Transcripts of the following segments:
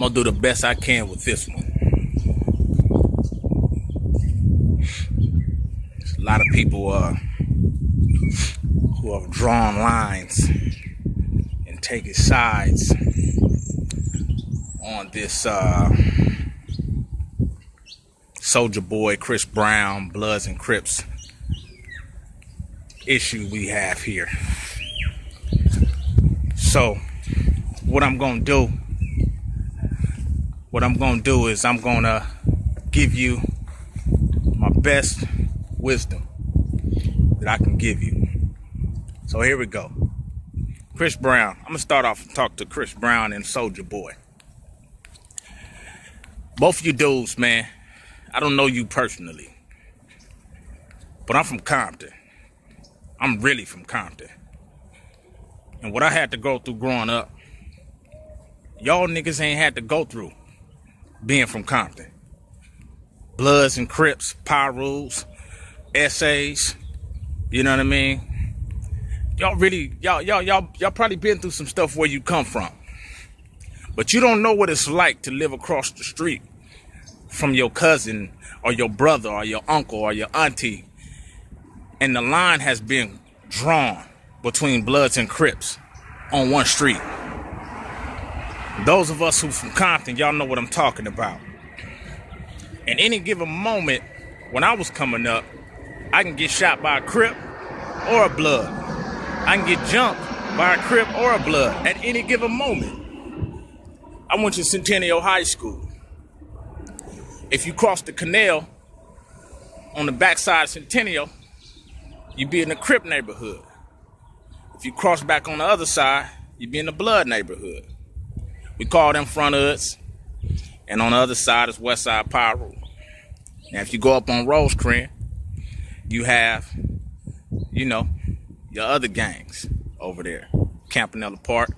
gonna do the best I can with this one. There's a lot of people who have drawn lines and taken sides on this Soulja Boy, Chris Brown, Bloods and Crips issue we have here. So what I'm gonna do is I'm gonna give you my best wisdom that I can give you. So here we go. Chris Brown. I'm gonna start off and talk to Chris Brown and Soulja Boy. Both of you dudes, man, I don't know you personally, but I'm from Compton. I'm really from Compton. And what I had to go through growing up, y'all niggas ain't had to go through being from Compton. Bloods and Crips, power rules, essays, you know what I mean? Y'all probably been through some stuff where you come from. But you don't know what it's like to live across the street from your cousin or your brother or your uncle or your auntie. And the line has been drawn between Bloods and Crips on one street. Those of us who from Compton, y'all know what I'm talking about. In any given moment, when I was coming up, I can get shot by a Crip or a Blood. I can get jumped by a Crip or a Blood at any given moment. I went to Centennial High School. If you cross the canal on the backside of Centennial, you'd be in the Crip neighborhood. If you cross back on the other side, you'd be in the Blood neighborhood. We call them front hoods. And on the other side is West Side Power Rule. Now, if you go up on Rosecrans, you have, you know, your other gangs over there. Campanella Park,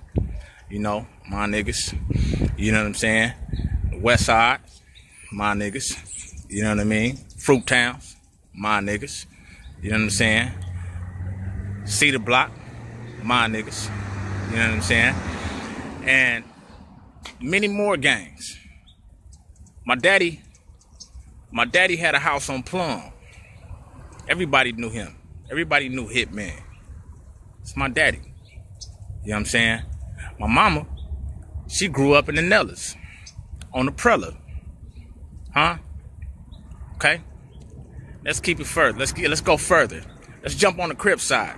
you know, my niggas. You know what I'm saying? The West Side, my niggas. You know what I mean? Fruit Towns, my niggas. You know what I'm saying? Cedar Block, my niggas. You know what I'm saying? And many more gangs. My daddy had a house on Plum. Everybody knew him. Everybody knew Hitman. It's my daddy. You know what I'm saying? My mama, she grew up in the Nellis on the Prella. Huh? Okay? Let's keep it further. Let's go further. Let's jump on the Crip side.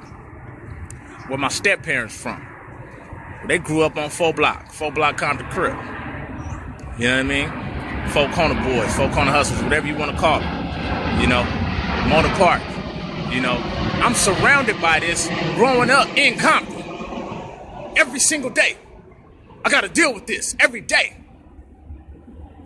Where my step parents from. They grew up on 4 block Compton Crip. You know what I mean? 4 corner boys, 4 corner hustlers, whatever you want to call them. You know, Mona Park. You know, I'm surrounded by this growing up in Compton. Every single day. I got to deal with this every day.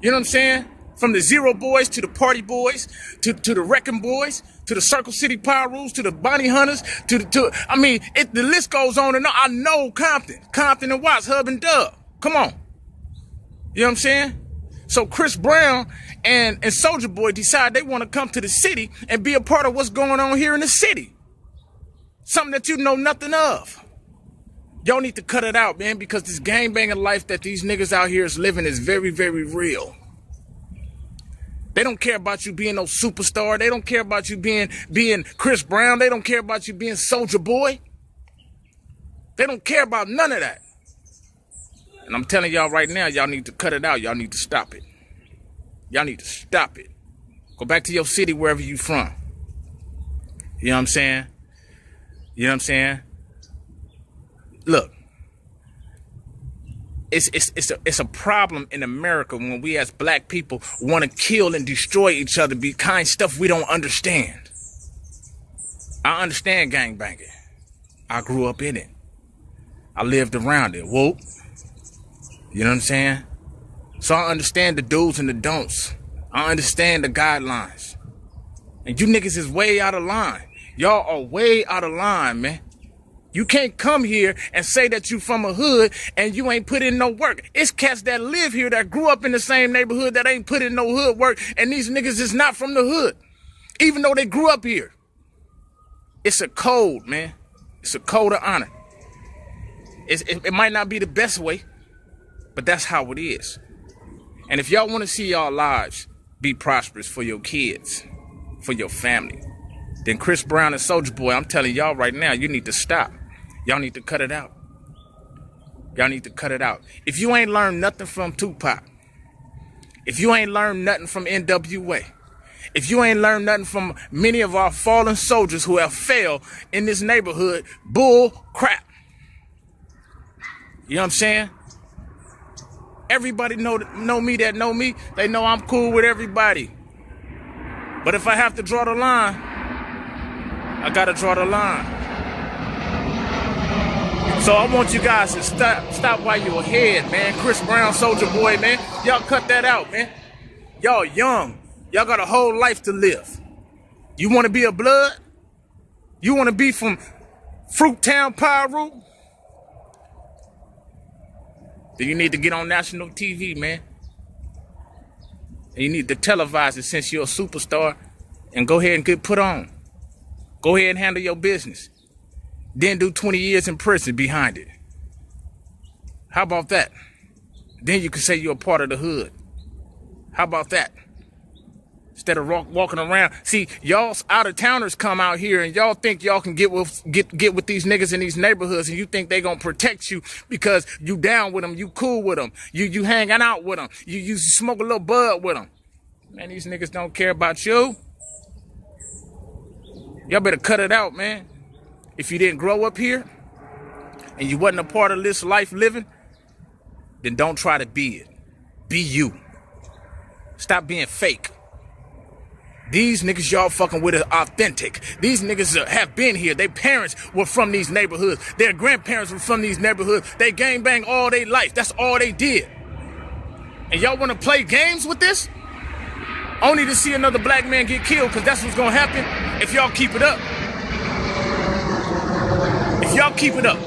You know what I'm saying? From the Zero Boys to the Party Boys, to the Wrecking Boys, to the Circle City Power Rules, to the Bounty Hunters, the list goes on and on. I know Compton and Watts, Hub and Dub. Come on. You know what I'm saying? So Chris Brown and Soulja Boy decide they want to come to the city and be a part of what's going on here in the city. Something that you know nothing of. Y'all need to cut it out, man, because this gangbanging life that these niggas out here is living is very, very real. They don't care about you being no superstar. They don't care about you being Chris Brown. They don't care about you being Soulja Boy. They don't care about none of that. And I'm telling y'all right now, y'all need to cut it out. Y'all need to stop it. Y'all need to stop it. Go back to your city, wherever you from. You know what I'm saying? You know what I'm saying? Look, it's a problem in America when we as black people want to kill and destroy each other behind stuff we don't understand. I understand gangbanging. I grew up in it. I lived around it. Whoop. You know what I'm saying? So I understand the do's and the don'ts. I understand the guidelines. And you niggas is way out of line. Y'all are way out of line, man. You can't come here and say that you from a hood and you ain't put in no work. It's cats that live here that grew up in the same neighborhood that ain't put in no hood work, and these niggas is not from the hood, even though they grew up here. It's a code, man. It's a code of honor. It might not be the best way, but that's how it is. And if y'all want to see y'all lives be prosperous for your kids, for your family, then Chris Brown and Soulja Boy, I'm telling y'all right now, you need to stop. Y'all need to cut it out. Y'all need to cut it out. If you ain't learned nothing from Tupac, if you ain't learned nothing from NWA, if you ain't learned nothing from many of our fallen soldiers who have failed in this neighborhood, bull crap. You know what I'm saying? Everybody know me that know me. They know I'm cool with everybody. But if I have to draw the line, I gotta draw the line. So I want you guys to stop while you're ahead, man. Chris Brown, Soulja Boy, man. Y'all cut that out, man. Y'all young. Y'all got a whole life to live. You want to be a blood? You want to be from Fruittown, Pyru? Then you need to get on national TV, man. And you need to televise it since you're a superstar and go ahead and get put on. Go ahead and handle your business. Then do 20 years in prison behind it. How about that? Then you can say you're a part of the hood. How about that? Instead of walking around. See, y'all out-of-towners come out here and y'all think y'all can get with these niggas in these neighborhoods, and you think they gonna protect you because you down with them, you cool with them, you hanging out with them, you smoke a little bud with them. Man, these niggas don't care about you. Y'all better cut it out, man. If you didn't grow up here and you wasn't a part of this life living, then don't try to be it. Be you. Stop being fake. These niggas y'all fucking with are authentic. These niggas have been here. Their parents were from these neighborhoods. Their grandparents were from these neighborhoods. They gangbang all their life. That's all they did. And y'all want to play games with this? Only to see another black man get killed, because that's what's going to happen if y'all keep it up. If y'all keep it up.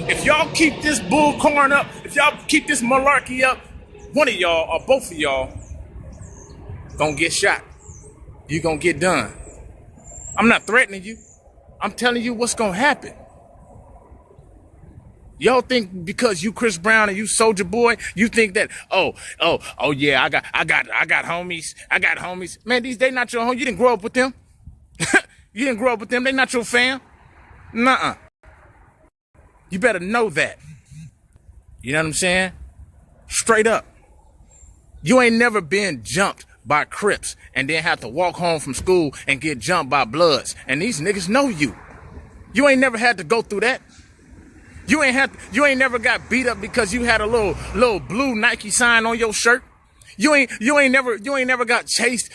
If y'all keep this bullcorn up, if y'all keep this malarkey up, one of y'all or both of y'all gonna get shot. You gonna get done. I'm not threatening you. I'm telling you what's gonna happen. Y'all think because you Chris Brown and you Soulja Boy, you think that oh yeah, I got homies. Man, they not your homies. You didn't grow up with them. You didn't grow up with them. They not your fam. Nuh-uh. You better know that. You know what I'm saying? Straight up. You ain't never been jumped by Crips and then have to walk home from school and get jumped by Bloods. And these niggas know you. You ain't never had to go through that. You ain't never got beat up because you had a little blue Nike sign on your shirt. You ain't never got chased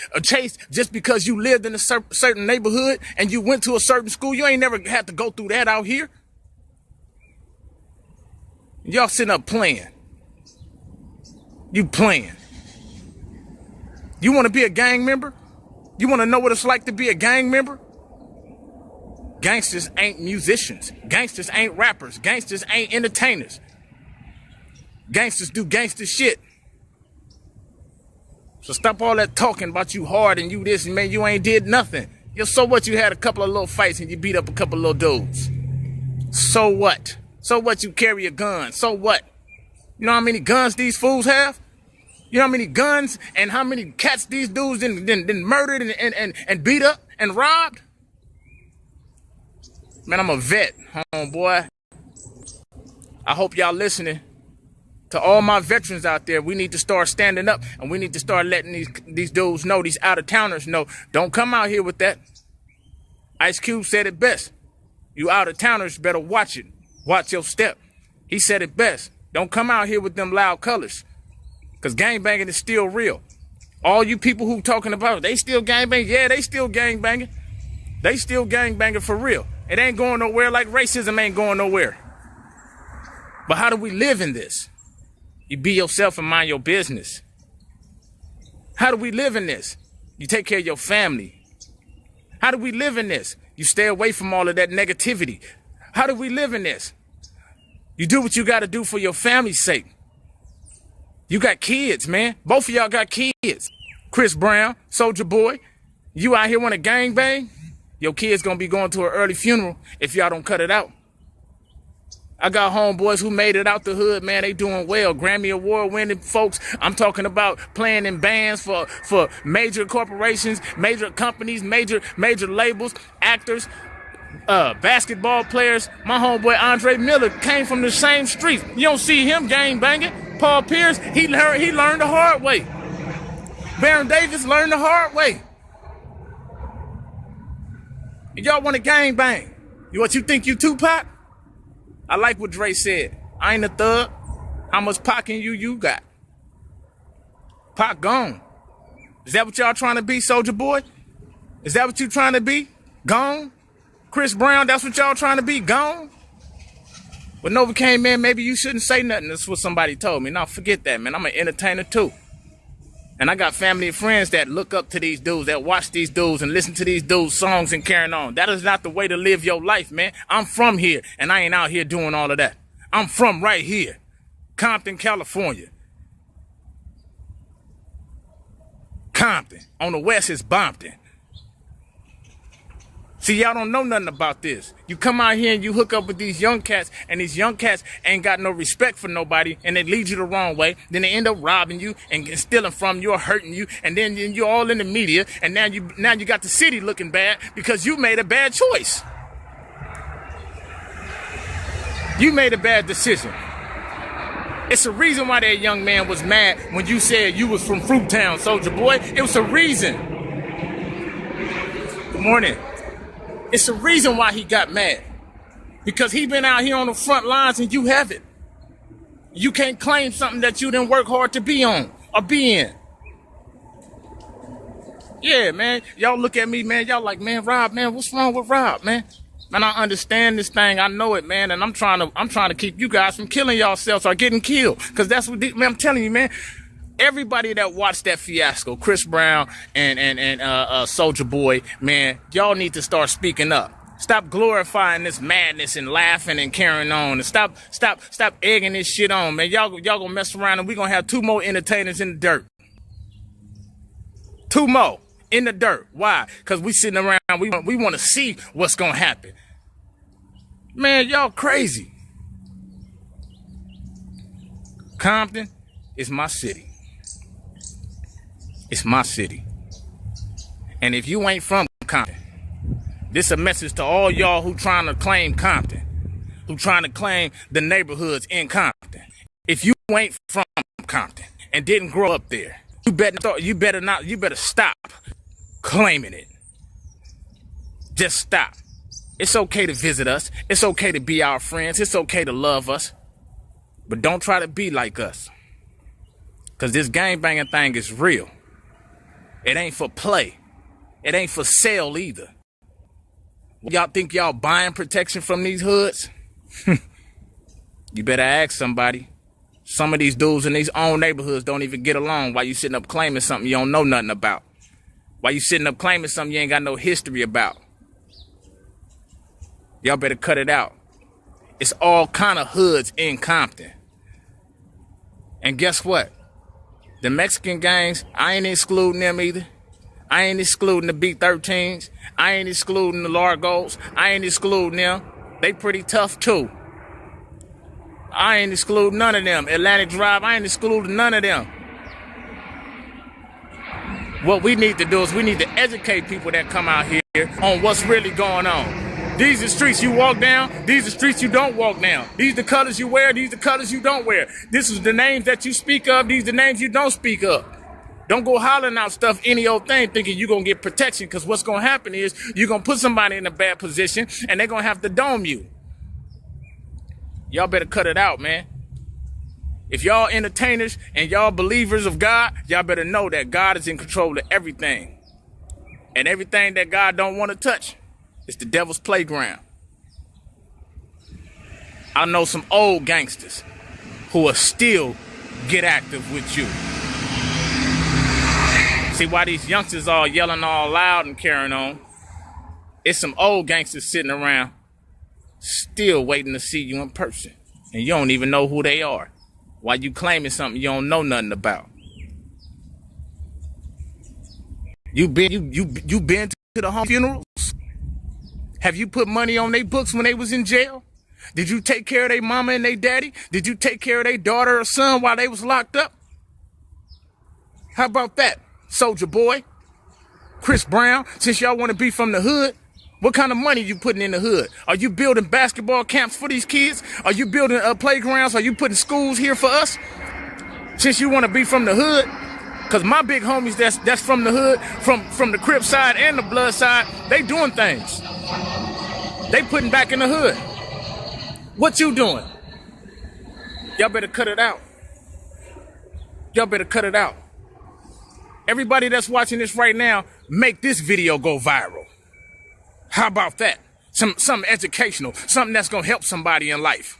just because you lived in a certain neighborhood and you went to a certain school. You ain't never had to go through that out here. Y'all sitting up playing. You playing. You want to be a gang member? You want to know what it's like to be a gang member? Gangsters ain't musicians. Gangsters ain't rappers. Gangsters ain't entertainers. Gangsters do gangster shit. So stop all that talking about you hard and you this, and man, you ain't did nothing. So what, you had a couple of little fights and you beat up a couple of little dudes. So what? So what, you carry a gun? So what? You know how many guns these fools have? You know how many guns and how many cats these dudes then murdered and beat up and robbed? Man, I'm a vet, homeboy. I hope y'all listening. To all my veterans out there, we need to start standing up and we need to start letting these dudes know, these out-of-towners know, don't come out here with that. Ice Cube said it best. You out-of-towners better watch it. Watch your step. He said it best. Don't come out here with them loud colors. Because gangbanging is still real. All you people who talking about, they still gangbanging? Yeah, they still gangbanging. They still gangbanging for real. It ain't going nowhere like racism ain't going nowhere. But how do we live in this? You be yourself and mind your business. How do we live in this? You take care of your family. How do we live in this? You stay away from all of that negativity. How do we live in this? You do what you got to do for your family's sake. You got kids, man. Both of y'all got kids. Chris Brown, Soulja Boy. You out here want to gangbang? Your kid's going to be going to an early funeral if y'all don't cut it out. I got homeboys who made it out the hood, man. They doing well. Grammy Award winning folks. I'm talking about playing in bands for major corporations, major companies, major labels, actors, basketball players. My homeboy Andre Miller came from the same streets. You don't see him gang banging. Paul Pierce, he learned the hard way. Baron Davis learned the hard way. And y'all want to gang bang. What, you think you Tupac? I like what Dre said. I ain't a thug. How much Pac in you got? Pac gone. Is that what y'all trying to be, Soulja Boy? Is that what you trying to be? Gone? Chris Brown, that's what y'all trying to be? Gone? When Nova came in, maybe you shouldn't say nothing. That's what somebody told me. Now forget that, man. I'm an entertainer too. And I got family and friends that look up to these dudes, that watch these dudes and listen to these dudes' songs and carrying on. That is not the way to live your life, man. I'm from here, and I ain't out here doing all of that. I'm from right here, Compton, California. Compton. On the west is Bompton. See, y'all don't know nothing about this. You come out here and you hook up with these young cats, and these young cats ain't got no respect for nobody, and they lead you the wrong way. Then they end up robbing you and stealing from you or hurting you, and then you're all in the media, and now you got the city looking bad because you made a bad choice. You made a bad decision. It's a reason why that young man was mad when you said you was from Fruittown, Soulja Boy. It was a reason. Good morning. It's a reason why he got mad. Because he been out here on the front lines and you haven't. You can't claim something that you didn't work hard to be on or be in. Yeah, man. Y'all look at me, man. Y'all like, man, Rob, man, what's wrong with Rob, man? Man, I understand this thing. I know it, man. And I'm trying to keep you guys from killing yourselves or getting killed. Because that's what, man, I'm telling you, man. Everybody that watched that fiasco, Chris Brown and Soulja Boy, man, y'all need to start speaking up. Stop glorifying this madness and laughing and carrying on, and stop egging this shit on, man. Y'all gonna mess around and we gonna have 2 more entertainers in the dirt. 2 more in the dirt. Why? Because we sitting around, we want to see what's gonna happen. Man, y'all crazy. Compton is my city. It's my city. And if you ain't from Compton, this a message to all y'all who trying to claim Compton, who trying to claim the neighborhoods in Compton. If you ain't from Compton and didn't grow up there, you better stop claiming it. Just stop. It's okay to visit us. It's okay to be our friends. It's okay to love us. But don't try to be like us. Because this gangbanging thing is real. It ain't for play. It ain't for sale either. Y'all think y'all buying protection from these hoods? You better ask somebody. Some of these dudes in these own neighborhoods don't even get along. Why you sitting up claiming something you don't know nothing about? Why you sitting up claiming something you ain't got no history about? Y'all better cut it out. It's all kind of hoods in Compton. And guess what? The Mexican gangs, I ain't excluding them either. I ain't excluding the B-13s. I ain't excluding the Largos. I ain't excluding them. They pretty tough too. I ain't excluding none of them. Atlantic Drive, I ain't excluding none of them. What we need to do is we need to educate people that come out here on what's really going on. These are streets you walk down. These are streets you don't walk down. These are the colors you wear. These are the colors you don't wear. This is the names that you speak of. These are the names you don't speak of. Don't go hollering out stuff, any old thing, thinking you're going to get protection. Because what's going to happen is you're going to put somebody in a bad position and they're going to have to dome you. Y'all better cut it out, man. If y'all entertainers and y'all believers of God, y'all better know that God is in control of everything. And everything that God don't want to touch, it's the devil's playground. I know some old gangsters who will still get active with you. See why these youngsters all yelling all loud and carrying on? It's some old gangsters sitting around still waiting to see you in person. And you don't even know who they are. Why you claiming something you don't know nothing about? You been to the home funerals? Have you put money on their books when they was in jail? Did you take care of their mama and their daddy? Did you take care of their daughter or son while they was locked up? How about that, Soulja Boy? Chris Brown, since y'all want to be from the hood, what kind of money you putting in the hood? Are you building basketball camps for these kids? Are you building playgrounds? Are you putting schools here for us? Since you want to be from the hood? Because my big homies that's from the hood, from the Crip side and the Blood side, they doing things. They putting back in the hood. What you doing? Y'all better cut it out. Y'all better cut it out. Everybody that's watching this right now, make this video go viral. How about that? Something educational, something that's gonna help somebody in life.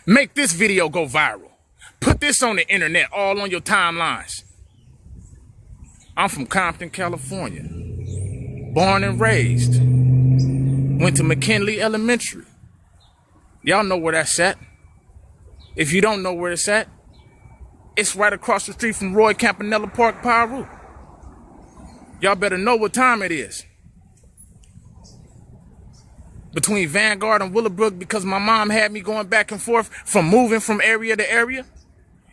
Make this video go viral. Put this on the internet, all on your timelines. I'm from Compton, California. Born and raised. Went to McKinley Elementary. Y'all know where that's at. If you don't know where it's at, it's right across the street from Roy Campanella Park, Piru. Y'all better know what time it is. Between Vanguard and Willowbrook, because my mom had me going back and forth from moving from area to area.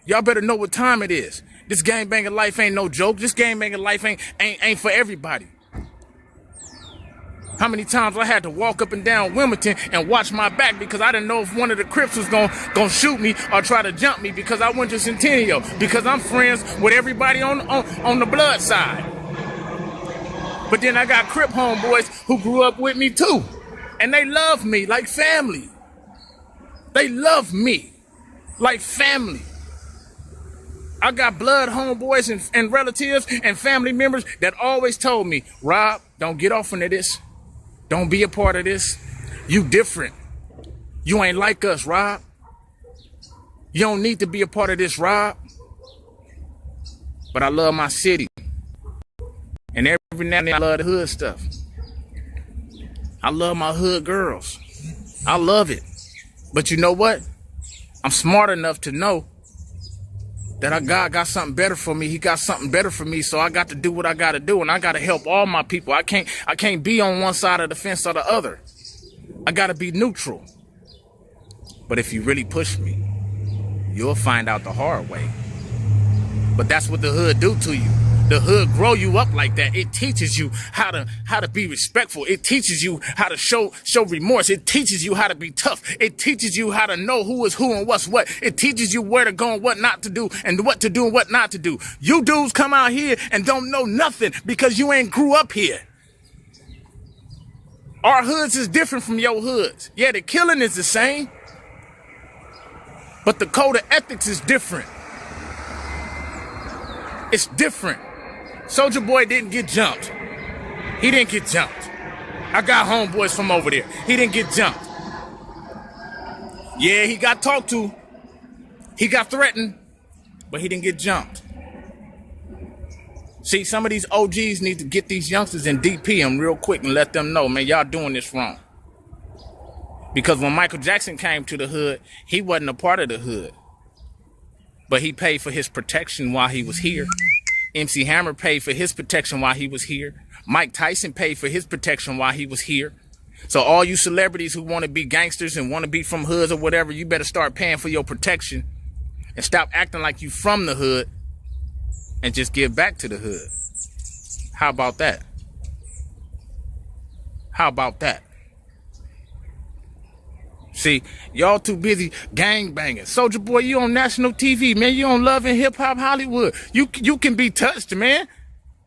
Y'all better know what time it is. This gangbanging life ain't no joke. This gangbanging life ain't for everybody. How many times I had to walk up and down Wilmington and watch my back because I didn't know if one of the Crips was gonna shoot me or try to jump me because I went to Centennial, because I'm friends with everybody on the Blood side. But then I got Crip homeboys who grew up with me too. And they love me like family. They love me like family. I got blood homeboys and relatives and family members that always told me, Rob, don't get off into this. Don't be a part of this. You different. You ain't like us, Rob. You don't need to be a part of this, Rob. But I love my city. And every now and then I love the hood stuff. I love my hood girls. I love it. But you know what? I'm smart enough to know that God got something better for me. He got something better for me. So I got to do what I got to do. And I got to help all my people. I can't be on one side of the fence or the other. I got to be neutral. But if you really push me, you'll find out the hard way. But that's what the hood do to you. The hood grow you up like that. It teaches you how to be respectful. It teaches you how to show remorse. It teaches you how to be tough. It teaches you how to know who is who and what's what. It teaches you where to go and what not to do and what to do and what not to do. You dudes come out here and don't know nothing because you ain't grew up here. Our hoods is different from your hoods. Yeah, the killing is the same, but the code of ethics is different. It's different. Soulja Boy didn't get jumped. He didn't get jumped. I got homeboys from over there. He didn't get jumped. Yeah, he got talked to. He got threatened, but he didn't get jumped. See, some of these OGs need to get these youngsters and DP them real quick and let them know, man, y'all doing this wrong. Because when Michael Jackson came to the hood, he wasn't a part of the hood. But he paid for his protection while he was here. MC Hammer paid for his protection while he was here. Mike Tyson paid for his protection while he was here. So all you celebrities who want to be gangsters and want to be from hoods or whatever, you better start paying for your protection and stop acting like you from the hood and just give back to the hood. How about that? How about that? See, y'all too busy gang banging. Soulja Boy, you on national TV, man. You on Love and Hip Hop Hollywood. You can be touched, man.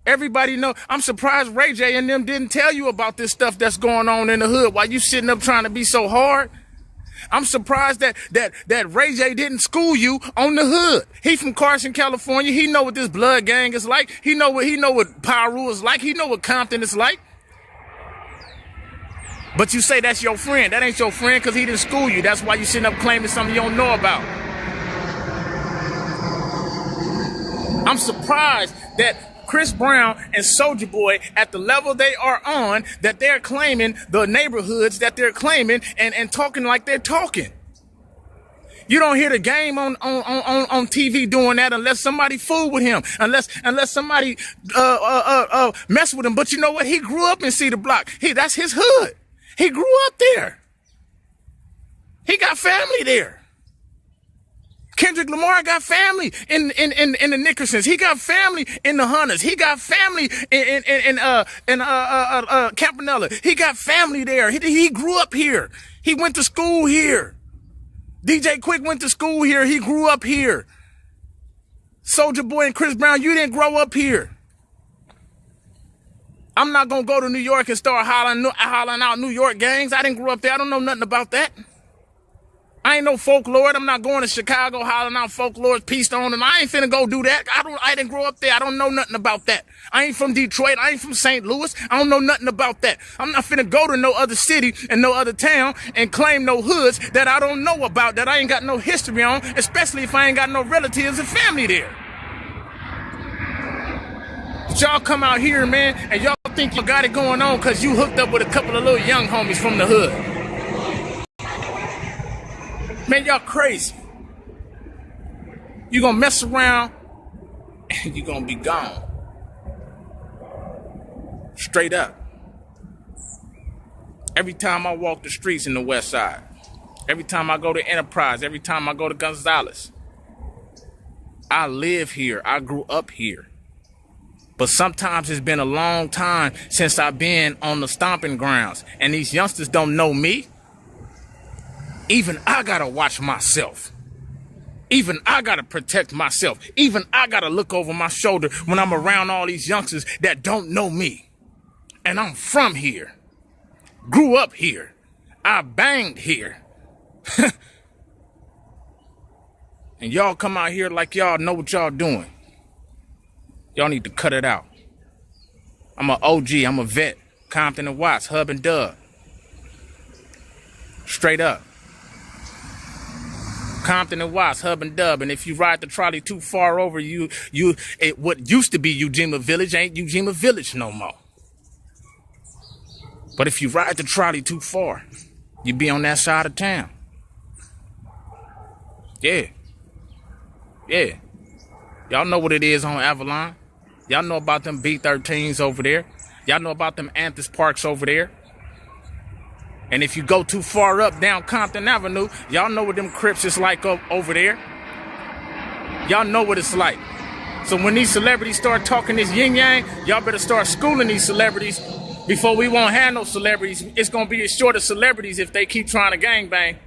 Everybody know. I'm surprised Ray J and them didn't tell you about this stuff that's going on in the hood while you sitting up trying to be so hard. I'm surprised that Ray J didn't school you on the hood. He from Carson, California. He know what this blood gang is like. He know what Piru is like. He know what Compton is like. But you say that's your friend. That ain't your friend because he didn't school you. That's why you sitting up claiming something you don't know about. I'm surprised that Chris Brown and Soulja Boy, at the level they are on, that they're claiming the neighborhoods that they're claiming and talking like they're talking. You don't hear the game on TV doing that unless somebody fool with him, unless somebody mess with him. But you know what? He grew up in Cedar Block. That's his hood. He grew up there. He got family there. Kendrick Lamar got family in the Nickersons. He got family in the Hunters. He got family in Campanella. He got family there. He grew up here. He went to school here. DJ Quick went to school here. He grew up here. Soulja Boy and Chris Brown, you didn't grow up here. I'm not going to go to New York and start hollering out New York gangs. I didn't grow up there. I don't know nothing about that. I ain't no folklore. I'm not going to Chicago hollering out folklore, peace on, and I ain't finna go do that. I didn't grow up there. I don't know nothing about that. I ain't from Detroit. I ain't from St. Louis. I don't know nothing about that. I'm not finna go to no other city and no other town and claim no hoods that I don't know about, that I ain't got no history on, especially if I ain't got no relatives and family there. But y'all come out here, man, and y'all think you got it going on because you hooked up with a couple of little young homies from the hood. Man, y'all crazy. You gonna mess around and you gonna be gone. Straight up. Every time I walk the streets in the West Side, every time I go to Enterprise, every time I go to Gonzales, I live here. I grew up here. But sometimes it's been a long time since I've been on the stomping grounds, and these youngsters don't know me. Even I gotta watch myself. Even I gotta protect myself. Even I gotta look over my shoulder when I'm around all these youngsters that don't know me. And I'm from here. Grew up here. I banged here. And y'all come out here like y'all know what y'all doing. Y'all need to cut it out. I'm an OG. I'm a vet. Compton and Watts, Hub and Dub. Straight up. Compton and Watts, Hub and Dub, and if you ride the trolley too far over, what used to be Ujima Village ain't Ujima Village no more. But if you ride the trolley too far, you be on that side of town. Yeah. Y'all know what it is on Avalon. Y'all know about them B-13s over there. Y'all know about them Anthus Parks over there. And if you go too far up down Compton Avenue, y'all know what them Crips is like over there. Y'all know what it's like. So when these celebrities start talking this yin-yang, y'all better start schooling these celebrities before we won't have no celebrities. It's going to be as short of celebrities if they keep trying to gangbang.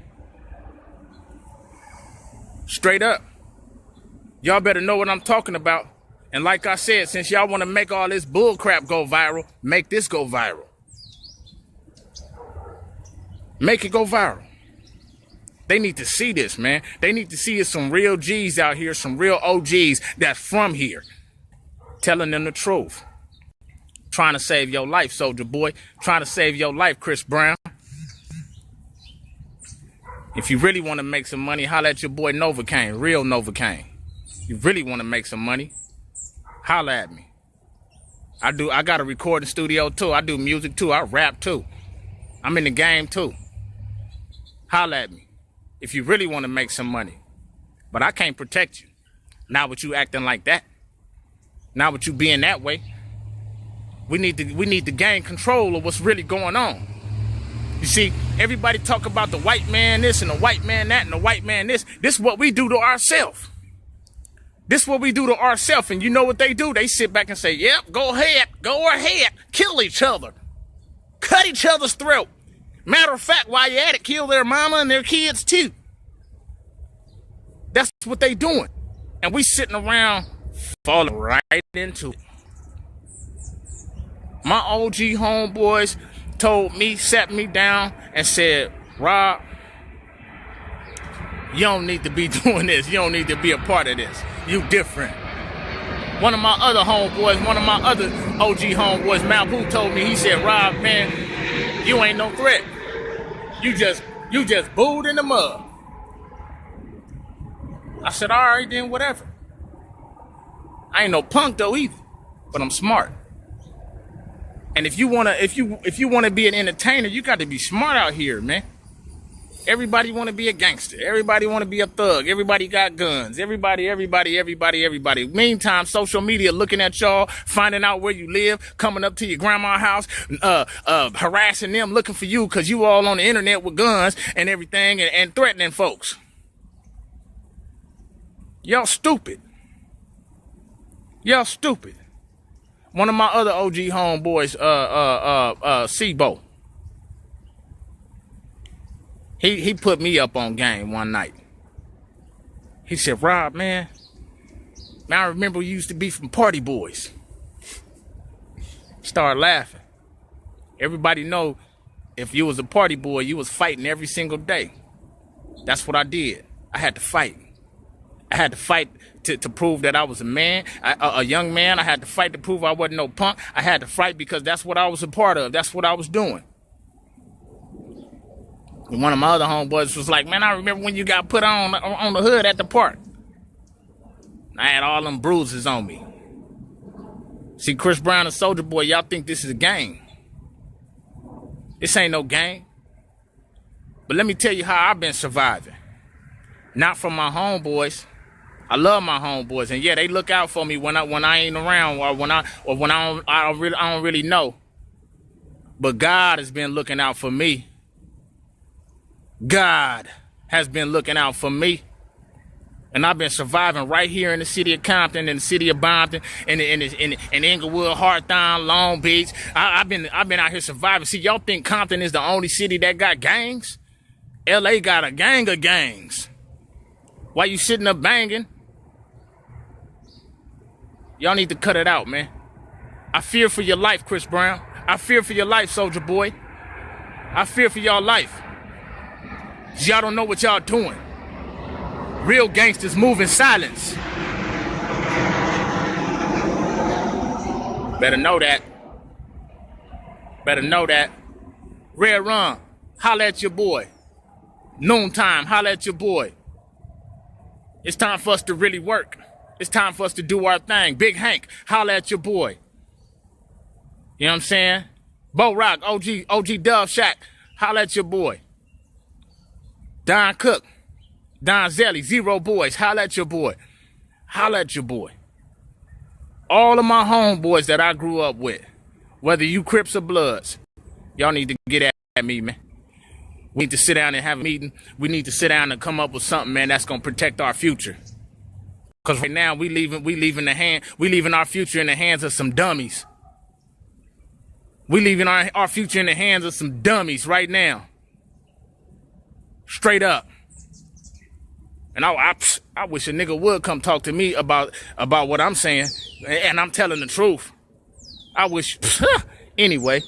Straight up. Y'all better know what I'm talking about. And like I said, since y'all want to make all this bull crap go viral, make this go viral. Make it go viral. They need to see this, man. They need to see some real G's out here, some real OGs that's from here, telling them the truth. Trying to save your life, Soulja Boy. Trying to save your life, Chris Brown. If you really want to make some money, holla at your boy Novocaine, real Novocaine. You really want to make some money, holla at me. I got a recording studio too. I do music too. I rap too. I'm in the game too. Holla at me if you really want to make some money. But I can't protect you. Not with you acting like that. Not with you being that way. We need to gain control of what's really going on. You see, everybody talk about the white man this and the white man that and the white man this. This is what we do to ourselves. This is what we do to ourselves. And you know what they do? They sit back and say, yep, go ahead, kill each other. Cut each other's throat. Matter of fact, while you're at it, kill their mama and their kids too. That's what they doing. And we sitting around falling right into it. My OG homeboys sat me down and said, Rob, you don't need to be doing this. You don't need to be a part of this. You different. One of my other homeboys, one of my other OG homeboys, Malpoo, told me, he said, Rob, man, you ain't no threat. You just booed in the mud. I said, all right, then whatever. I ain't no punk though either, but I'm smart. And if you wanna be an entertainer, you got to be smart out here, man. Everybody want to be a gangster. Everybody want to be a thug. Everybody got guns. Everybody. Meantime, social media looking at y'all, finding out where you live, coming up to your grandma's house, harassing them, looking for you because you all on the internet with guns and everything and threatening folks. Y'all stupid. Y'all stupid. One of my other OG homeboys, Sebo. He put me up on game one night. He said, Rob, man, I remember you used to be from Party Boys. Started laughing. Everybody know if you was a party boy, you was fighting every single day. That's what I did. I had to fight. I had to fight to prove that I was a man, a young man. I had to fight to prove I wasn't no punk. I had to fight because that's what I was a part of. That's what I was doing. And one of my other homeboys was like, man, I remember when you got put on the hood at the park. I had all them bruises on me. See, Chris Brown and Soulja Boy, y'all think this is a game. This ain't no game. But let me tell you how I've been surviving. Not from my homeboys. I love my homeboys, and yeah, they look out for me when I ain't around or when I don't really know. But God has been looking out for me. God has been looking out for me. And I've been surviving right here in the city of Compton, in the city of Compton, in Inglewood, Hawthorne, Long Beach. I've been out here surviving. See, y'all think Compton is the only city that got gangs? LA got a gang of gangs. Why you sitting up banging? Y'all need to cut it out, man. I fear for your life, Chris Brown. I fear for your life, Soulja Boy. I fear for y'all life. Y'all don't know what y'all doing. Real gangsters move in silence. Better know that. Better know that. Red Rum, holla at your boy. Noontime, holla at your boy. It's time for us to really work. It's time for us to do our thing. Big Hank, holla at your boy. You know what I'm saying? Bo Rock, OG Dove Shack, holla at your boy. Don Cook, Don Zelly, Zero Boys, holla at your boy. Holla at your boy. All of my homeboys that I grew up with, whether you Crips or Bloods, y'all need to get at me, man. We need to sit down and have a meeting. We need to sit down and come up with something, man, that's gonna protect our future. Cause right now we leaving our future in the hands of some dummies. We leaving our future in the hands of some dummies right now. Straight up. And I wish a nigga would come talk to me about what I'm saying, and I'm telling the truth. I wish. Anyway,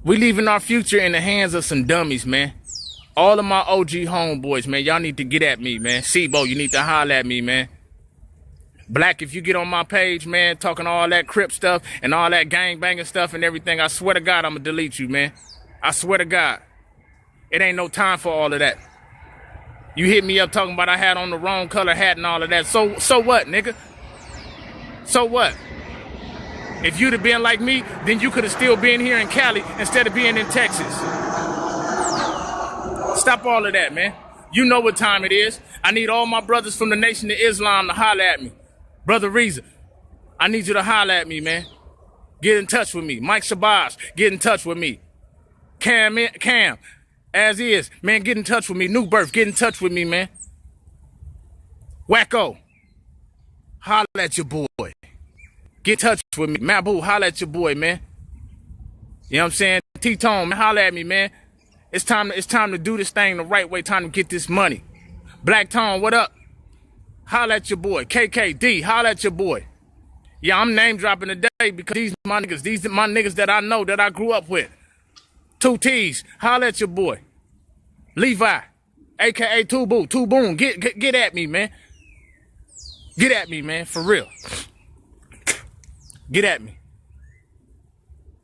we leaving our future in the hands of some dummies, man. All of my OG homeboys, man, y'all need to get at me, man. Sebo, you need to holler at me, man. Black, if you get on my page, man, talking all that Crip stuff and all that gang banging stuff and everything, I swear to God, I'm gonna delete you, man. I swear to God. It ain't no time for all of that. You hit me up talking about I had on the wrong color hat and all of that. So what, nigga? So what? If you'd have been like me, then you could have still been here in Cali instead of being in Texas. Stop all of that, man. You know what time it is. I need all my brothers from the Nation of Islam to holler at me. Brother Reza, I need you to holler at me, man. Get in touch with me. Mike Shabazz, get in touch with me. Cam, as is, man, get in touch with me. New Birth, get in touch with me, man. Wacko, holla at your boy. Get in touch with me. Mabu, holla at your boy, man. You know what I'm saying? T-Tone, man, holla at me, man. It's time to do this thing the right way. Time to get this money. Black Tone, what up? Holla at your boy. KKD, holla at your boy. Yeah, I'm name dropping today because these are my niggas that I know, that I grew up with. 2 T's, holla at your boy. Levi, aka Two Boom, get at me, man. Get at me, man, for real. Get at me.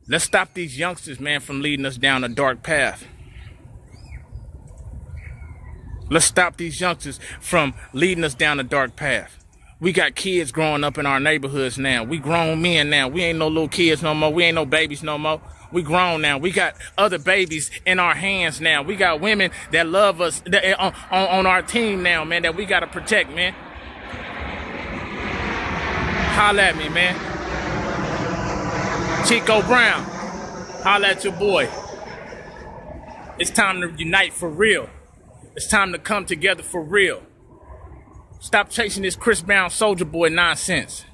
Let's stop these youngsters, man, from leading us down a dark path. Let's stop these youngsters from leading us down a dark path. We got kids growing up in our neighborhoods now. We grown men now. We ain't no little kids no more. We ain't no babies no more. We grown now. We got other babies in our hands now. We got women that love us on our team now, man, that we got to protect, man. Holla at me, man. Chico Brown, holla at your boy. It's time to unite for real. It's time to come together for real. Stop chasing this Chris Brown Soulja Boy nonsense.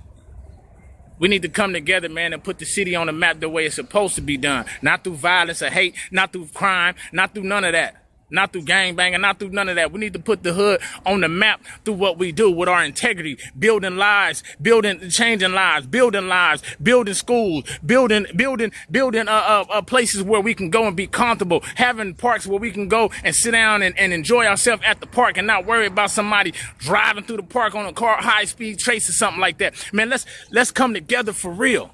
We need to come together, man, and put the city on the map the way it's supposed to be done. Not through violence or hate, not through crime, not through none of that. Not through gangbanging, not through none of that. We need to put the hood on the map through what we do with our integrity, building lives, changing lives, building schools, building places where we can go and be comfortable, having parks where we can go and sit down and enjoy ourselves at the park and not worry about somebody driving through the park on a car, high speed chase or something like that. Man, let's come together for real.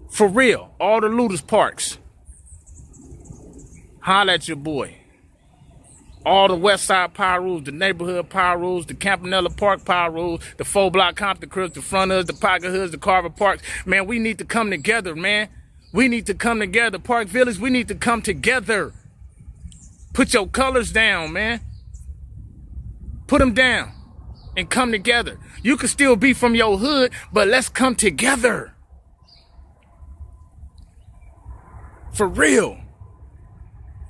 For real. All the looters parks. Holla at your boy. All the West Side Power Rules, the neighborhood Power Rules, the Campanella Park Power Rules, the 4-block Compton Cribs, the Front Hoods, the Pocket Hoods, the Carver Parks. Man, we need to come together, man. We need to come together. Park Village, we need to come together. Put your colors down, man. Put them down and come together. You can still be from your hood, but let's come together. For real.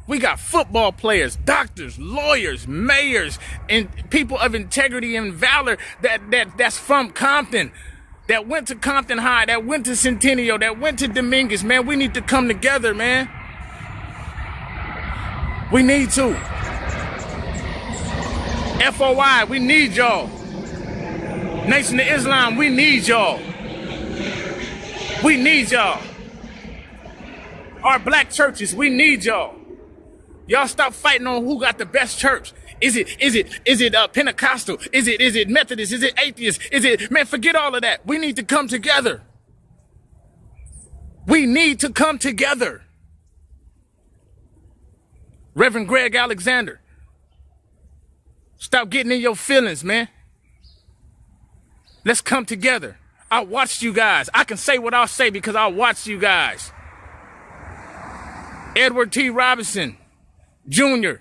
We got football players, doctors, lawyers, mayors, and people of integrity and valor that's from Compton, that went to Compton High, that went to Centennial, that went to Dominguez. Man, we need to come together, man. We need to. FOI, we need y'all. Nation of Islam, we need y'all. We need y'all. Our black churches, we need y'all. Y'all stop fighting on who got the best church. Is it Pentecostal? Is it Methodist? Is it atheist? Man, forget all of that. We need to come together. We need to come together. Reverend Greg Alexander, stop getting in your feelings, man. Let's come together. I watched you guys. I can say what I'll say because I watched you guys. Edward T. Robinson Jr.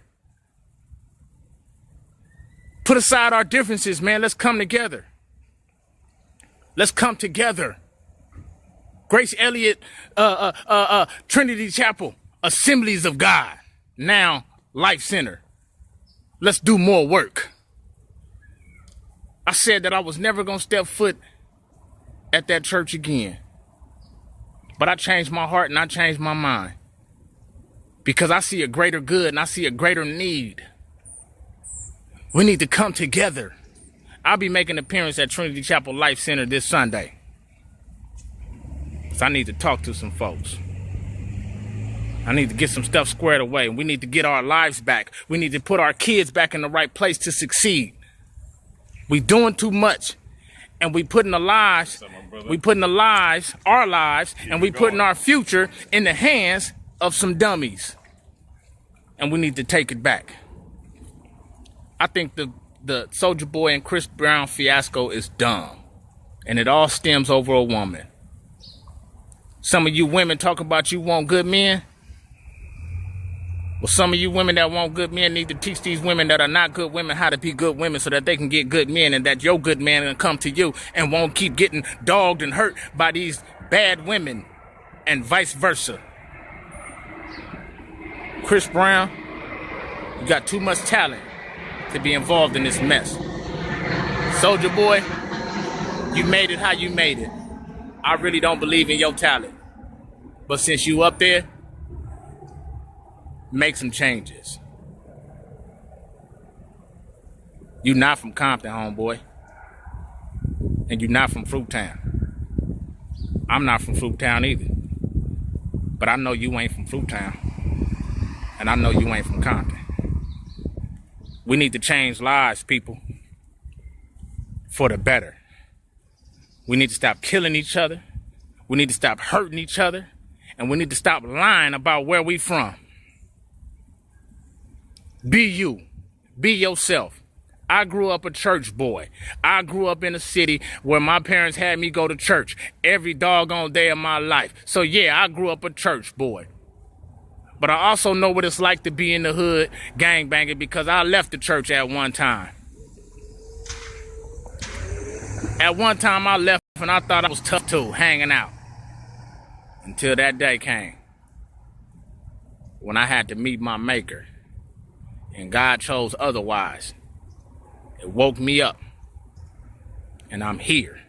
Put aside our differences, man. Let's come together. Let's come together. Grace Elliott, Trinity Chapel, Assemblies of God, now Life Center. Let's do more work. I said that I was never going to step foot at that church again. But I changed my heart and I changed my mind. Because I see a greater good and I see a greater need. We need to come together. I'll be making an appearance at Trinity Chapel Life Center this Sunday. So I need to talk to some folks. I need to get some stuff squared away. We need to get our lives back. We need to put our kids back in the right place to succeed. We doing too much. And we putting our lives, and we putting our future in the hands of some dummies. And we need to take it back. I think the Soulja Boy and Chris Brown fiasco is dumb. And it all stems over a woman. Some of you women talk about you want good men. Well, some of you women that want good men need to teach these women that are not good women how to be good women so that they can get good men and that your good man can come to you and won't keep getting dogged and hurt by these bad women and vice versa. Chris Brown, you got too much talent to be involved in this mess. Soulja Boy, you made it how you made it. I really don't believe in your talent. But since you up there, make some changes. You not from Compton, homeboy. And you not from Fruittown. I'm not from Fruittown either. But I know you ain't from Fruittown. And I know you ain't from Compton. We need to change lives, people. For the better. We need to stop killing each other. We need to stop hurting each other. And we need to stop lying about where we from. Be you. Be yourself. I grew up a church boy. I grew up in a city where my parents had me go to church every doggone day of my life. So yeah, I grew up a church boy. But I also know what it's like to be in the hood gangbanging because I left the church at one time. At one time I left and I thought I was tough too, hanging out. Until that day came when I had to meet my maker. And God chose otherwise. It woke me up. And I'm here.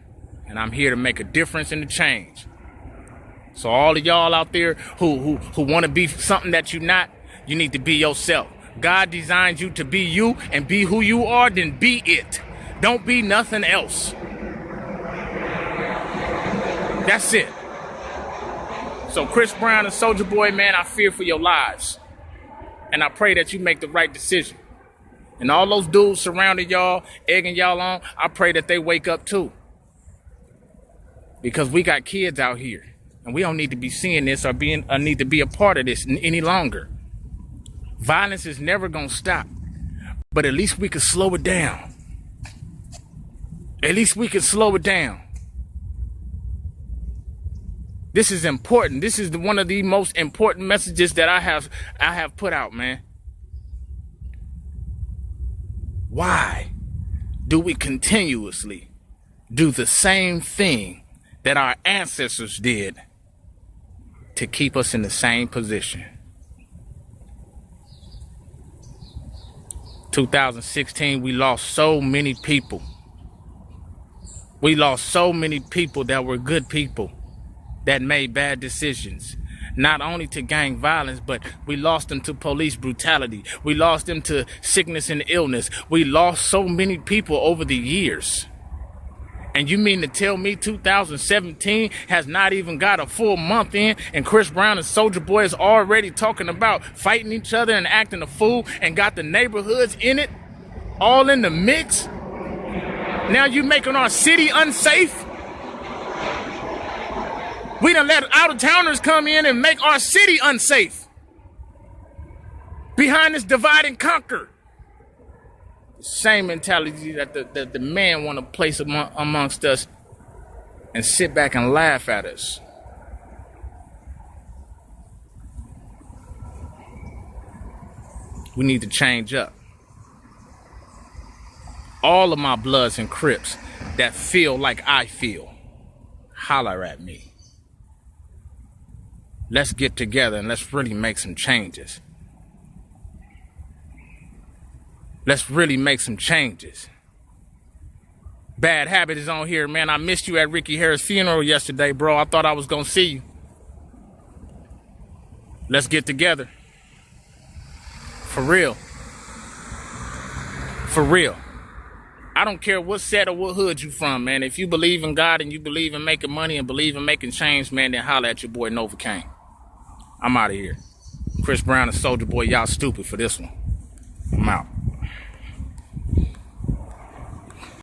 And I'm here to make a difference and a change. So all of y'all out there who want to be something that you're not, you need to be yourself. God designed you to be you and be who you are, then be it. Don't be nothing else. That's it. So Chris Brown and Soulja Boy, man, I fear for your lives. And I pray that you make the right decision. And all those dudes surrounding y'all, egging y'all on, I pray that they wake up too. Because we got kids out here. And we don't need to be seeing this or need to be a part of this any longer. Violence is never going to stop. But at least we can slow it down. At least we can slow it down. This is important. This is one of the most important messages that I have put out, man. Why do we continuously do the same thing that our ancestors did to keep us in the same position? 2016, we lost so many people. We lost so many people that were good people that made bad decisions, not only to gang violence, but we lost them to police brutality. We lost them to sickness and illness. We lost so many people over the years. And you mean to tell me 2017 has not even got a full month in and Chris Brown and Soulja Boy is already talking about fighting each other and acting a fool and got the neighborhoods in it, all in the mix? Now you making our city unsafe? We done let out-of-towners come in and make our city unsafe. Behind this divide and conquer. The same mentality that the man want to place amongst us and sit back and laugh at us. We need to change up. All of my Bloods and Crips that feel like I feel, holler at me. Let's get together and let's really make some changes. Let's really make some changes. Bad Habit is on here, man. I missed you at Ricky Harris' funeral yesterday, bro. I thought I was gonna see you. Let's get together. For real. For real. I don't care what set or what hood you from, man. If you believe in God and you believe in making money and believe in making change, man, then holler at your boy Nova Kane. I'm out of here. Chris Brown and Soulja Boy, y'all stupid for this one. I'm out.